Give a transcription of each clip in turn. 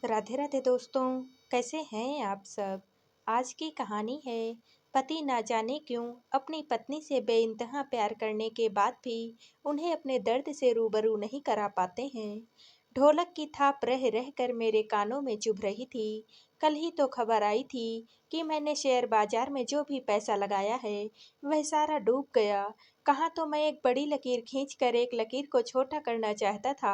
राधे राधे दोस्तों। कैसे हैं आप सब। आज की कहानी है पति ना जाने क्यों अपनी पत्नी से बेइंतहा प्यार करने के बाद भी उन्हें अपने दर्द से रूबरू नहीं करा पाते हैं। ढोलक की थाप रह रह कर मेरे कानों में चुभ रही थी। कल ही तो खबर आई थी कि मैंने शेयर बाजार में जो भी पैसा लगाया है वह सारा डूब गया। कहाँ तो मैं एक बड़ी लकीर खींच कर एक लकीर को छोटा करना चाहता था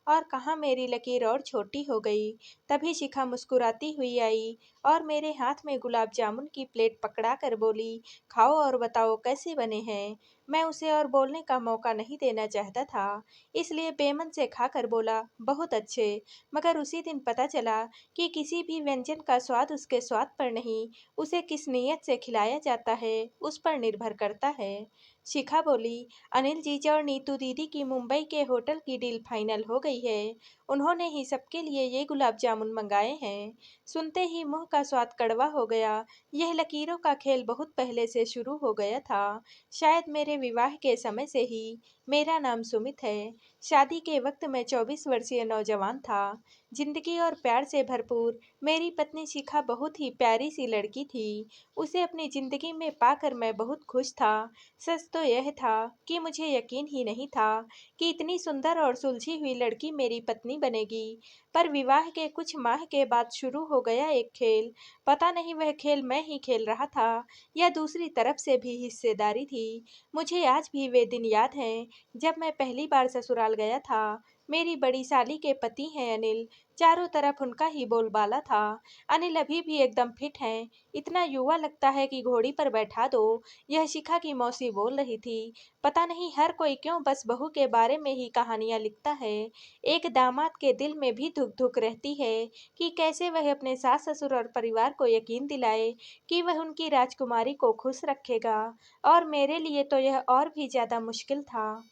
और कहाँ मेरी लकीर और छोटी हो गई। तभी शिखा मुस्कुराती हुई आई और मेरे हाथ में गुलाब जामुन की प्लेट पकड़ा कर बोली, खाओ और बताओ कैसे बने हैं। मैं उसे और बोलने का मौका नहीं देना चाहता था, इसलिए बेमन से खाकर बोला, बहुत अच्छे। मगर उसी दिन पता चला कि किसी भी व्यंजन का स्वाद उसके स्वाद पर नहीं, उसे किस नीयत से खिलाया जाता है उस पर निर्भर करता है। शिखा बोली, अनिल जीजा और नीतू दीदी की मुंबई के होटल की डील फाइनल हो गई है। उन्होंने ही सबके लिए ये गुलाब जामुन मंगाए हैं। सुनते ही मुंह का स्वाद कड़वा हो गया। यह लकीरों का खेल बहुत पहले से शुरू हो गया था, शायद मेरे विवाह के समय से ही। मेरा नाम सुमित है। शादी के वक्त मैं 24 वर्षीय नौजवान था। जिंदगी और प्यार से भरपूर मेरी पत्नी शिखा बहुत ही प्यारी सी लड़की थी। उसे अपनी जिंदगी में पाकर मैं बहुत खुश था। सच तो यह था कि मुझे यकीन ही नहीं था कि इतनी सुंदर और सुलझी हुई लड़की मेरी पत्नी बनेगी। पर विवाह के कुछ माह के बाद शुरू हो गया एक खेल। पता नहीं वह खेल मैं ही खेल रहा था या दूसरी तरफ से भी हिस्सेदारी थी। मुझे आज भी वे दिन याद हैं जब मैं पहली बार ससुराल गया था। मेरी बड़ी साली के पति हैं अनिल। चारों तरफ उनका ही बोलबाला था। अनिल अभी भी एकदम फिट हैं, इतना युवा लगता है कि घोड़ी पर बैठा दो। यह शिखा की मौसी बोल रही थी। पता नहीं हर कोई क्यों बस बहू के बारे में ही कहानियां लिखता है। एक दामाद के दिल में भी धुक धुक रहती है कि कैसे वह अपने सास ससुर और परिवार को यकीन दिलाए कि वह उनकी राजकुमारी को खुश रखेगा। और मेरे लिए तो यह और भी ज्यादा मुश्किल था,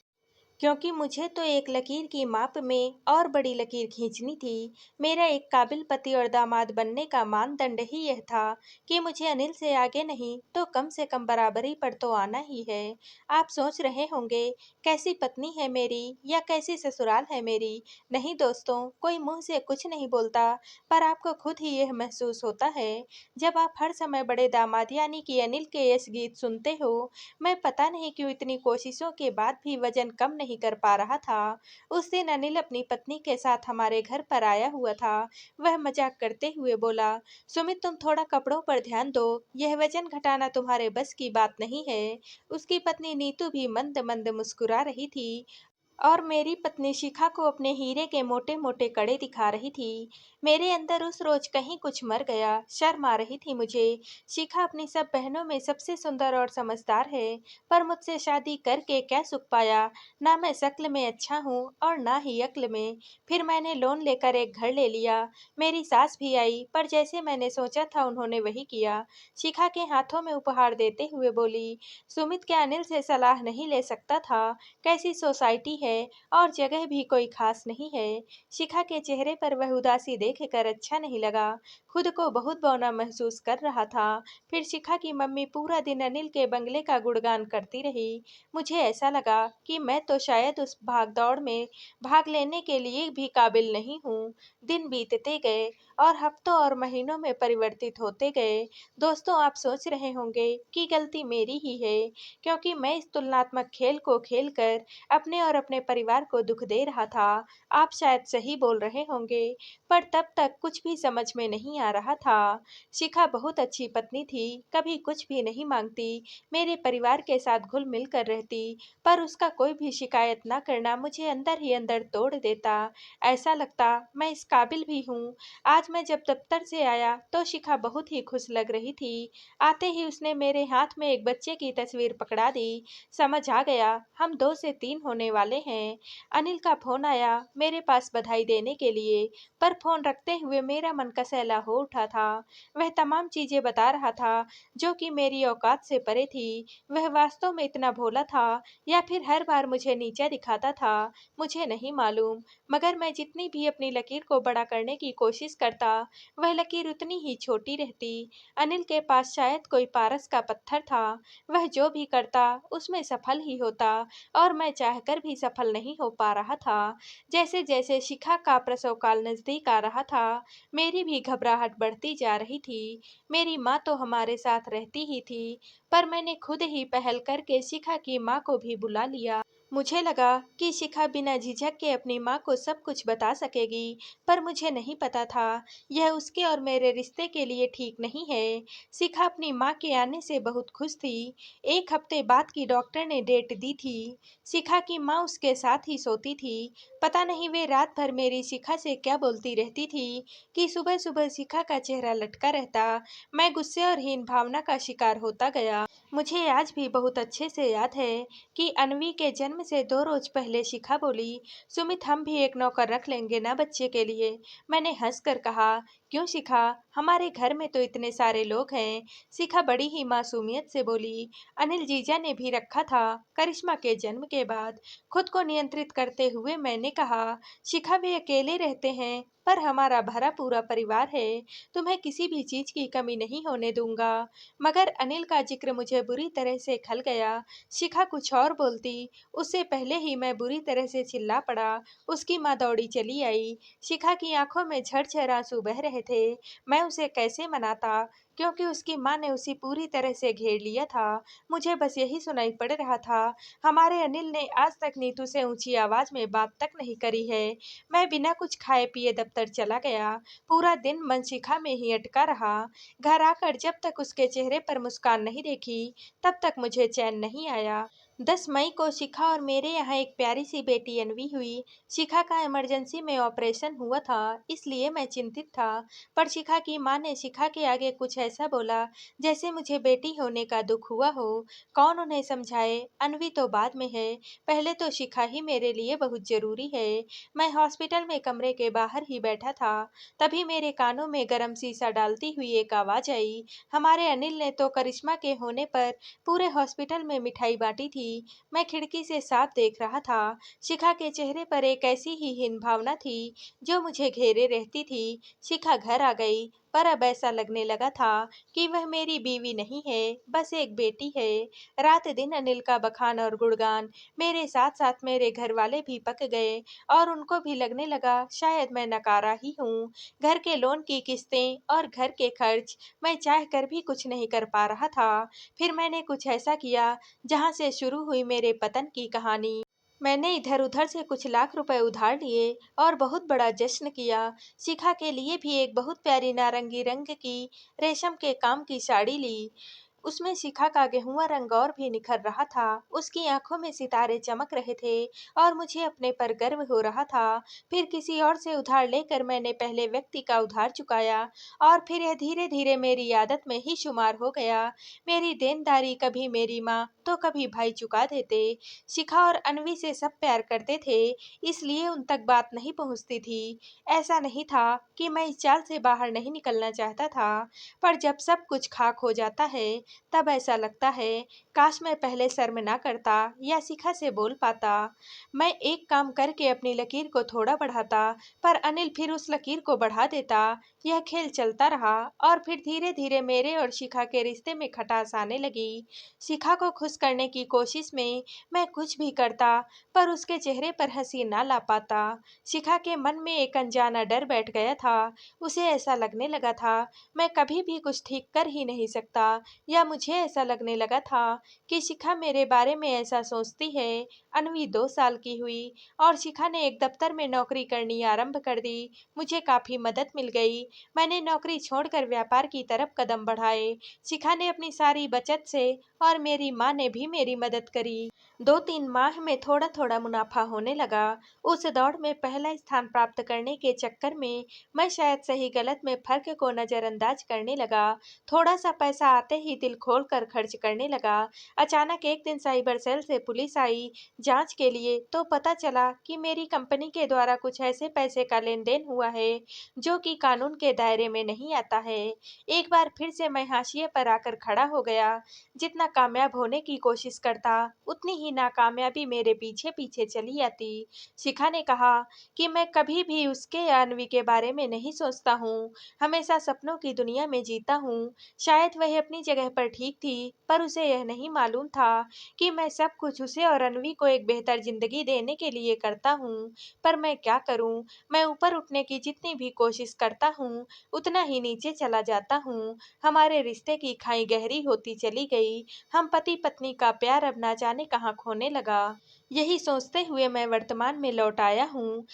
क्योंकि मुझे तो एक लकीर की माप में और बड़ी लकीर खींचनी थी। मेरा एक काबिल पति और दामाद बनने का मानदंड ही यह था कि मुझे अनिल से आगे नहीं तो कम से कम बराबरी पर तो आना ही है। आप सोच रहे होंगे कैसी पत्नी है मेरी या कैसी ससुराल है मेरी। नहीं दोस्तों, कोई मुंह से कुछ नहीं बोलता, पर आपको खुद ही यह महसूस होता है जब आप हर समय बड़े दामाद यानी कि अनिल के यश गीत सुनते हो। मैं पता नहीं क्यों इतनी कोशिशों के बाद भी वजन कम नहीं कर पा रहा था। उस दिन अनिल अपनी पत्नी के साथ हमारे घर पर आया हुआ था। वह मजाक करते हुए बोला, सुमित तुम थोड़ा कपड़ों पर ध्यान दो, यह वजन घटाना तुम्हारे बस की बात नहीं है। उसकी पत्नी नीतू भी मंद मंद मुस्कुरा रही थी और मेरी पत्नी शिखा को अपने हीरे के मोटे मोटे कड़े दिखा रही थी। मेरे अंदर उस रोज कहीं कुछ मर गया, शर्म आ रही थी मुझे। शिखा अपनी सब बहनों में सबसे सुंदर और समझदार है, पर मुझसे शादी करके क्या सुख पाया। ना मैं शक्ल में अच्छा हूँ और ना ही अक्ल में। फिर मैंने लोन लेकर एक घर ले लिया। मेरी सास भी आई, पर जैसे मैंने सोचा था उन्होंने वही किया। शिखा के हाथों में उपहार देते हुए बोली, सुमित क्या अनिल से सलाह नहीं ले सकता था। कैसी सोसाइटी है और जगह भी कोई खास नहीं है। शिखा के चेहरे पर वह उदासी देखकर अच्छा नहीं लगा। खुद को बहुत बौना महसूस कर रहा था। फिर शिखा की मम्मी पूरा दिन अनिल के बंगले का गुणगान करती रही। मुझे ऐसा लगा कि मैं तो शायद उस भागदौड़ में भाग लेने के लिए भी काबिल नहीं हूँ। दिन बीतते गए और हफ्तों और महीनों में परिवर्तित होते गए। दोस्तों, आप सोच रहे होंगे कि गलती मेरी ही है, क्योंकि मैं इस तुलनात्मक खेल को खेलकर अपने और अपने परिवार को दुख दे रहा था। आप शायद सही बोल रहे होंगे, पर तब तक कुछ भी समझ में नहीं आ रहा था। शिखा बहुत अच्छी पत्नी थी, कभी कुछ भी नहीं मांगती, मेरे परिवार के साथ घुल मिल कर रहती, पर उसका कोई भी शिकायत ना करना मुझे अंदर ही अंदर तोड़ देता। ऐसा लगता मैं इस काबिल भी हूँ। आज मैं जब दफ्तर से आया तो शिखा बहुत ही खुश लग रही थी। आते ही उसने मेरे हाथ में एक बच्चे की तस्वीर पकड़ा दी। समझ आ गया हम 2 से 3 होने वाले हैं। अनिल का फोन आया मेरे पास बधाई देने के लिए, पर फोन रखते हुए मेरा मन कसैला हो उठा था। वह तमाम चीजें बता रहा था जो कि मेरी औकात से परे थी। वह वास्तव में इतना भोला था या फिर हर बार मुझे नीचा दिखाता था, मुझे नहीं मालूम। मगर मैं जितनी भी अपनी लकीर को बड़ा करने की कोशिश करता, वह लकीर उतनी ही छोटी रहती। अनिल के पास शायद कोई पारस का पत्थर था। वह जो भी करता उसमें सफल ही होता और मैं चाहकर भी सफल नहीं हो पा रहा था। जैसे जैसे शिखा का प्रसव काल नजदीक आ रहा था, मेरी भी घबराहट बढ़ती जा रही थी। मेरी माँ तो हमारे साथ रहती ही थी, पर मैंने खुद ही पहल करके शिखा की माँ को भी बुला लिया। मुझे लगा कि शिखा बिना झिझक के अपनी माँ को सब कुछ बता सकेगी, पर मुझे नहीं पता था यह उसके और मेरे रिश्ते के लिए ठीक नहीं है। शिखा अपनी माँ के आने से बहुत खुश थी। 1 हफ्ते बाद की डॉक्टर ने डेट दी थी। शिखा की माँ उसके साथ ही सोती थी। पता नहीं वे रात भर मेरी शिखा से क्या बोलती रहती थी कि सुबह सुबह शिखा का चेहरा लटका रहता। मैं गुस्से और हीन भावना का शिकार होता गया। मुझे आज भी बहुत अच्छे से याद है कि अन्वी के जन्म से 2 रोज पहले शिखा बोली, सुमित हम भी एक नौकर रख लेंगे ना बच्चे के लिए। मैंने हंसकर कहा, क्यों शिखा, हमारे घर में तो इतने सारे लोग हैं। शिखा बड़ी ही मासूमियत से बोली, अनिल जीजा ने भी रखा था करिश्मा के जन्म के बाद। खुद को नियंत्रित करते हुए मैंने कहा, शिखा वे अकेले रहते हैं, पर हमारा भरा पूरा परिवार है। तुम्हें किसी भी चीज की कमी नहीं होने दूंगा। मगर अनिल का जिक्र मुझे बुरी तरह से खल गया। शिखा कुछ और बोलती, उससे पहले ही मैं बुरी तरह से चिल्ला पड़ा। उसकी माँ दौड़ी चली आई। शिखा की आंखों में झरझर आंसू बह रहे थे। मैं उसे कैसे मनाता, क्योंकि उसकी माँ ने उसे पूरी तरह से घेर लिया था। मुझे बस यही सुनाई पड़ रहा था, हमारे अनिल ने आज तक नीतू से ऊंची आवाज में बात तक नहीं करी है। मैं बिना कुछ खाए पिए दफ्तर चला गया। पूरा दिन मन शिखा में ही अटका रहा। घर आकर जब तक उसके चेहरे पर मुस्कान नहीं देखी, तब तक मुझे चैन नहीं आया। 10 मई को शिखा और मेरे यहाँ एक प्यारी सी बेटी अन्वी हुई। शिखा का इमरजेंसी में ऑपरेशन हुआ था, इसलिए मैं चिंतित था। पर शिखा की माँ ने शिखा के आगे कुछ ऐसा बोला जैसे मुझे बेटी होने का दुख हुआ हो। कौन उन्हें समझाए, अन्वी तो बाद में है, पहले तो शिखा ही मेरे लिए बहुत जरूरी है। मैं हॉस्पिटल में कमरे के बाहर ही बैठा था, तभी मेरे कानों में गर्म शीशा डालती हुई एक आवाज आई, हमारे अनिल ने तो करिश्मा के होने पर पूरे हॉस्पिटल में मिठाई बांटी थी। मैं खिड़की से साफ देख रहा था। शिखा के चेहरे पर एक ऐसी ही हीन भावना थी जो मुझे घेरे रहती थी। शिखा घर आ गई, पर अब ऐसा लगने लगा था कि वह मेरी बीवी नहीं है, बस एक बेटी है। रात दिन अनिल का बखान और गुणगान मेरे साथ साथ मेरे घर वाले भी पक गए, और उनको भी लगने लगा शायद मैं नकारा ही हूँ। घर के लोन की किस्तें और घर के खर्च मैं चाह कर भी कुछ नहीं कर पा रहा था। फिर मैंने कुछ ऐसा किया जहां से शुरू हुई मेरे पतन की कहानी। मैंने इधर उधर से कुछ लाख रुपए उधार लिए और बहुत बड़ा जश्न किया। शिखा के लिए भी एक बहुत प्यारी नारंगी रंग की रेशम के काम की साड़ी ली। उसमें शिखा का गेहुआ रंग और भी निखर रहा था। उसकी आंखों में सितारे चमक रहे थे और मुझे अपने पर गर्व हो रहा था। फिर किसी और से उधार लेकर मैंने पहले व्यक्ति का उधार चुकाया, और फिर यह धीरे धीरे मेरी आदत में ही शुमार हो गया। मेरी देनदारी कभी मेरी माँ तो कभी भाई चुका देते। शिखा और अन्वी से सब प्यार करते थे, इसलिए उन तक बात नहीं पहुँचती थी। ऐसा नहीं था कि मैं इस चाल से बाहर नहीं निकलना चाहता था, पर जब सब कुछ खाक हो जाता है, तब ऐसा लगता है काश मैं पहले शर्म ना करता या शिखा से बोल पाता। मैं एक काम करके अपनी लकीर को थोड़ा बढ़ाता, पर अनिल फिर उस लकीर को बढ़ा देता। यह खेल चलता रहा, और फिर धीरे धीरे मेरे और शिखा के रिश्ते में खटास आने लगी। शिखा को खुश करने की कोशिश में मैं कुछ भी करता, पर उसके चेहरे पर हंसी ना ला पाता। शिखा के मन में एक अनजाना डर बैठ गया था। उसे ऐसा लगने लगा था मैं कभी भी कुछ ठीक कर ही नहीं सकता, या मुझे ऐसा लगने लगा था कि शिखा मेरे बारे में ऐसा सोचती है। अन्वी 2 साल की हुई और शिखा ने एक दफ्तर में नौकरी करनी आरंभ कर दी। मुझे काफी मदद मिल गई। मैंने नौकरी छोड़कर व्यापार की तरफ कदम बढ़ाए। शिखा ने अपनी सारी बचत से और मेरी माँ ने भी मेरी मदद करी। 2-3 माह में थोड़ा थोड़ा मुनाफा होने लगा। उस दौड़ में पहला स्थान प्राप्त करने के चक्कर में मैं शायद सही गलत में फर्क को नजरअंदाज करने लगा। थोड़ा सा पैसा आते ही दिल खोल कर खर्च करने लगा। अचानक एक दिन साइबर सेल से पुलिस आई जांच के लिए, तो पता चला कि मेरी कंपनी के द्वारा कुछ ऐसे पैसे का लेन देन हुआ है जो कि कानून के दायरे में नहीं आता है। एक बार फिर से मैं हाशिए पर आकर खड़ा हो गया। जितना कामयाब होने की कोशिश करता, उतनी ही ही नाकामयाबी मेरे पीछे पीछे चली आती। शिखा ने कहा कि मैं कभी भी उसके या अनवी के बारे में नहीं सोचता हूँ, हमेशा सपनों की दुनिया में जीता हूँ। शायद वह अपनी जगह पर ठीक थी, पर उसे यह नहीं मालूम था कि मैं सब कुछ उसे और अनवी को एक बेहतर जिंदगी देने के लिए करता हूँ। पर मैं क्या करूँ, मैं ऊपर उठने की जितनी भी कोशिश करता हूँ, उतना ही नीचे चला जाता हूँ। हमारे रिश्ते की खाई गहरी होती चली गई। हम पति पत्नी का प्यार अब ना जाने कहाँ खोने लगा। यही सोचते हुए मैं वर्तमान में लौट आया हूँ।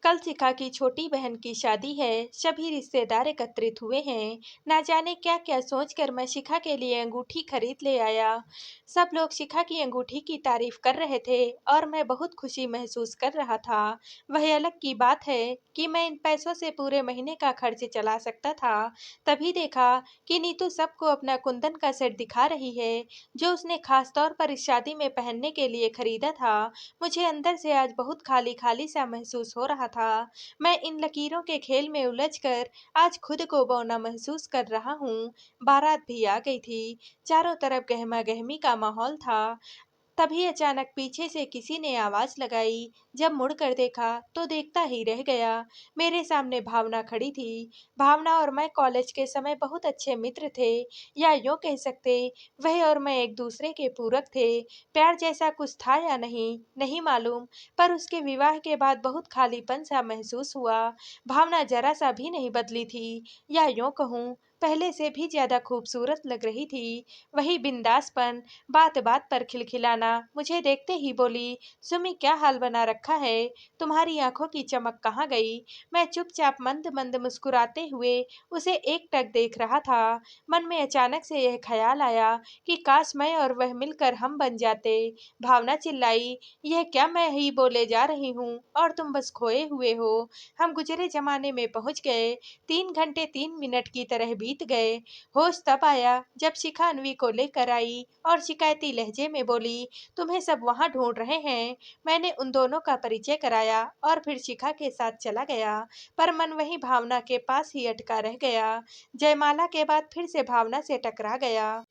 कल शिखा की छोटी बहन की शादी है, सभी रिश्तेदार एकत्रित हुए हैं। ना जाने क्या क्या सोचकर मैं शिखा के लिए अंगूठी खरीद ले आया। सब लोग शिखा की अंगूठी की तारीफ कर रहे थे और मैं बहुत खुशी महसूस कर रहा था। वह अलग की बात है कि मैं इन पैसों से पूरे महीने का खर्च चला सकता था। तभी देखा कि नीतू सबको अपना कुंदन का सेट दिखा रही है, जो उसने खास तौर पर इस शादी में पहनने के लिए खरीदा था। मुझे अंदर से आज बहुत खाली खाली सा महसूस हो रहा था। मैं इन लकीरों के खेल में उलझकर आज खुद को बौना महसूस कर रहा हूँ। बारात भी आ गई थी। चारों तरफ गहमा गहमी का माहौल था। तभी अचानक पीछे से किसी ने आवाज लगाई। जब मुड़कर देखा तो देखता ही रह गया। मेरे सामने भावना खड़ी थी। भावना और मैं कॉलेज के समय बहुत अच्छे मित्र थे, या यूं कह सकते वह और मैं एक दूसरे के पूरक थे। प्यार जैसा कुछ था या नहीं नहीं मालूम, पर उसके विवाह के बाद बहुत खालीपन सा महसूस हुआ। भावना जरा सा भी नहीं बदली थी, या यूं कहूँ पहले से भी ज्यादा खूबसूरत लग रही थी। वही बिंदासपन, बात बात पर खिलखिलाना। मुझे देखते ही बोली, सुमी क्या हाल बना रखा है, तुम्हारी आंखों की चमक कहाँ गई। मैं चुपचाप मंद मंद मुस्कुराते हुए उसे एकटक देख रहा था। मन में अचानक से यह ख्याल आया कि काश मैं और वह मिलकर हम बन जाते। भावना चिल्लाई, यह क्या मैं ही बोले जा रही हूँ और तुम बस खोए हुए हो। हम गुजरे जमाने में पहुंच गए। 3 घंटे 3 मिनट की तरह बीत गए। होश तब आया जब शिखा अनवी को लेकर आई और शिकायती लहजे में बोली, तुम्हें सब वहां ढूंढ रहे हैं। मैंने उन दोनों का परिचय कराया और फिर शिखा के साथ चला गया, पर मन वही भावना के पास ही अटका रह गया। जयमाला के बाद फिर से भावना से टकरा गया।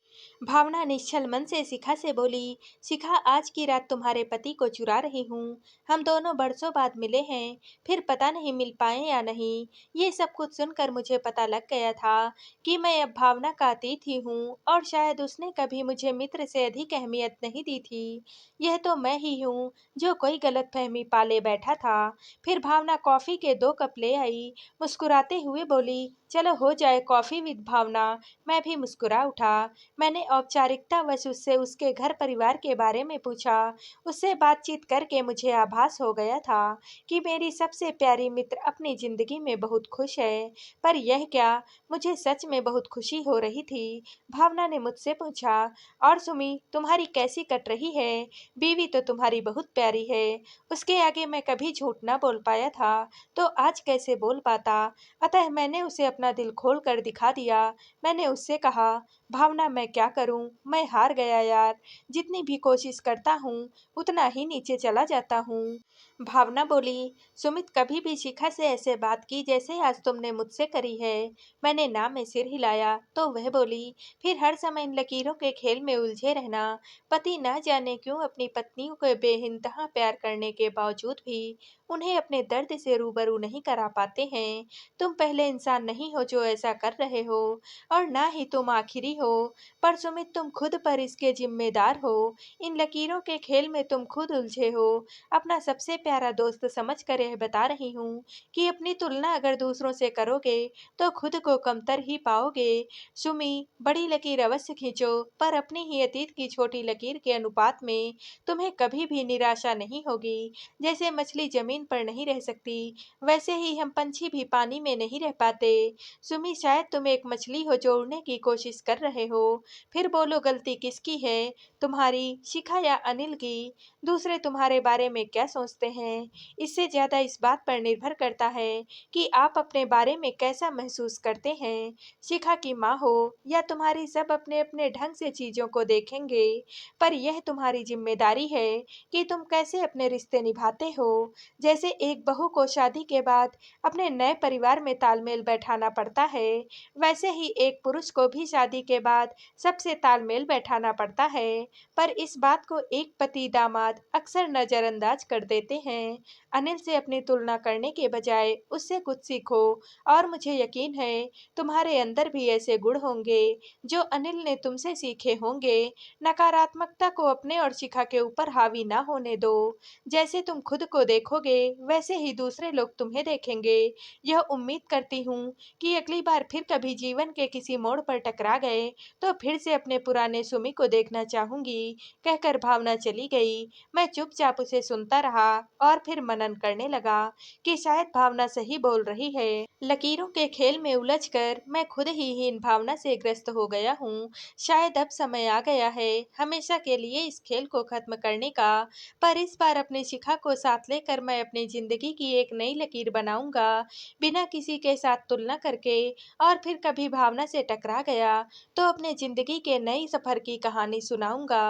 भावना निश्चल मन से शिखा से बोली, शिखा आज की रात तुम्हारे पति को चुरा रही हूँ। हम दोनों बरसों बाद मिले हैं, फिर पता नहीं मिल पाए या नहीं। ये सब कुछ सुनकर मुझे पता लग गया था कि मैं अब भावना का अतिथि हूँ, और शायद उसने कभी मुझे मित्र से अधिक अहमियत नहीं दी थी। यह तो मैं ही हूँ जो कोई गलतफहमी पाले बैठा था। फिर भावना कॉफी के 2 कप ले आई। मुस्कुराते हुए बोली, चलो हो जाए कॉफी विद भावना। मैं भी मुस्कुरा उठा। मैंने औपचारिकतावश उससे उसके घर परिवार के बारे में पूछा। उससे बातचीत करके मुझे आभास हो गया था कि मेरी सबसे प्यारी मित्र अपनी जिंदगी में बहुत खुश है। पर यह क्या, मुझे सच में बहुत खुशी हो रही थी। भावना ने मुझसे पूछा, और सुमी तुम्हारी कैसी कट रही है। बीवी तो तुम्हारी बहुत प्यारी है। उसके आगे मैं कभी झूठ ना बोल पाया था, तो आज कैसे बोल पाता। अतः मैंने उसे अपना दिल खोल कर दिखा दिया। मैंने उससे कहा, भावना मैं क्या करूं, मैं हार गया यार। जितनी भी कोशिश करता हूँ उतना ही नीचे चला जाता हूँ। भावना बोली, सुमित कभी भी शिखा से ऐसे बात की जैसे आज तुमने मुझसे करी है। मैंने ना में सिर हिलाया तो वह बोली, फिर हर समय इन लकीरों के खेल में उलझे रहना। पति ना जाने क्यों अपनी पत्नियों को बेइंतहा प्यार करने के बावजूद भी उन्हें अपने दर्द से रूबरू नहीं करा पाते हैं। तुम पहले इंसान नहीं हो जो ऐसा कर रहे हो, और ना ही तुम आखिरी हो। पर सुमित तुम खुद पर इसके जिम्मेदार हो। इन लकीरों के खेल में तुम खुद उलझे हो। अपना सबसे प्यारा दोस्त समझकर यह बता रही हूँ कि अपनी तुलना अगर दूसरों से करोगे तो खुद को कमतर ही पाओगे। सुमी, बड़ी लकीर अवश्य खींचो, पर अपनी ही अतीत की छोटी लकीर के अनुपात में तुम्हें कभी भी निराशा नहीं होगी। जैसे मछली जमीन पर नहीं रह सकती, वैसे ही हम पंछी भी पानी में नहीं रह पाते। सुमी, शायद तुम एक मछली हो जो उड़ने की कोशिश कर रहे हो। फिर बोलो, गलती किसकी है, तुम्हारी, शिखा या अनिल की। दूसरे तुम्हारे बारे में क्या सोचते हैं, इससे ज़्यादा इस बात पर निर्भर करता है कि आप अपने बारे में कैसा महसूस करते हैं। शिखा की माँ हो या तुम्हारी सब अपने-अपने ढंग से चीज़ों को देखेंगे, पर यह तुम्हारी ज़िम्मेदारी है कि तुम कैसे अपने रिश्ते निभाते हो। जैसे एक बहू को शादी के बाद अपने नए परिवार में तालमेल बैठाना पड़ता है, वैसे ही एक पुरुष को भी शादी के बाद सबसे तालमेल बैठाना पड़ता है। पर इस बात को एक पति दामाद अक्सर नज़रअंदाज कर देते हैं। अनिल से अपनी तुलना करने के बजाय उससे कुछ सीखो और मुझे यकीन है तुम्हारे अंदर भी ऐसे गुण होंगे जो अनिल ने तुमसे सीखे होंगे। नकारात्मकता को अपने और शिखा के ऊपर हावी ना होने दो। जैसे तुम खुद को देखोगे वैसे ही दूसरे लोग तुम्हें देखेंगे। यह उम्मीद करती हूँ कि अगली बार फिर कभी जीवन के किसी मोड़ पर टकरा गए तो फिर से अपने पुराने सुमी को देखना चाहूंगी। कहकर भावना चली गई। मैं चुपचाप उसे सुनता रहा और फिर मनन करने लगा कि शायद भावना सही बोल रही है। लकीरों के खेल में उलझकर मैं खुद ही इन भावना से ग्रस्त हो गया हूँ। शायद अब समय आ गया है हमेशा के लिए इस खेल को खत्म करने का। पर इस बार अपनी शिखा को साथ लेकर मैं अपनी जिंदगी की एक नई लकीर बनाऊंगा, बिना किसी के साथ तुलना करके। और फिर कभी भावना से टकरा गया तो अपने जिंदगी के नई सफर की कहानी सुनाऊंगा।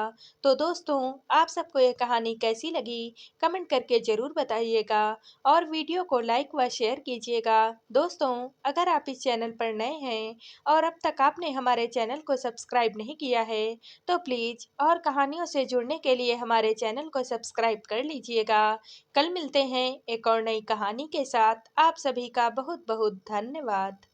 तो दोस्तों, आप सबको ये कहानी कैसी लगी कमेंट करके जरूर बताइएगा और वीडियो को लाइक व शेयर कीजिएगा। दोस्तों, अगर आप इस चैनल पर नए हैं और अब तक आपने हमारे चैनल को सब्सक्राइब नहीं किया है तो प्लीज़ और कहानियों से जुड़ने के लिए हमारे चैनल को सब्सक्राइब कर लीजिएगा। कल मिलते हैं एक और नई कहानी के साथ। आप सभी का बहुत बहुत धन्यवाद।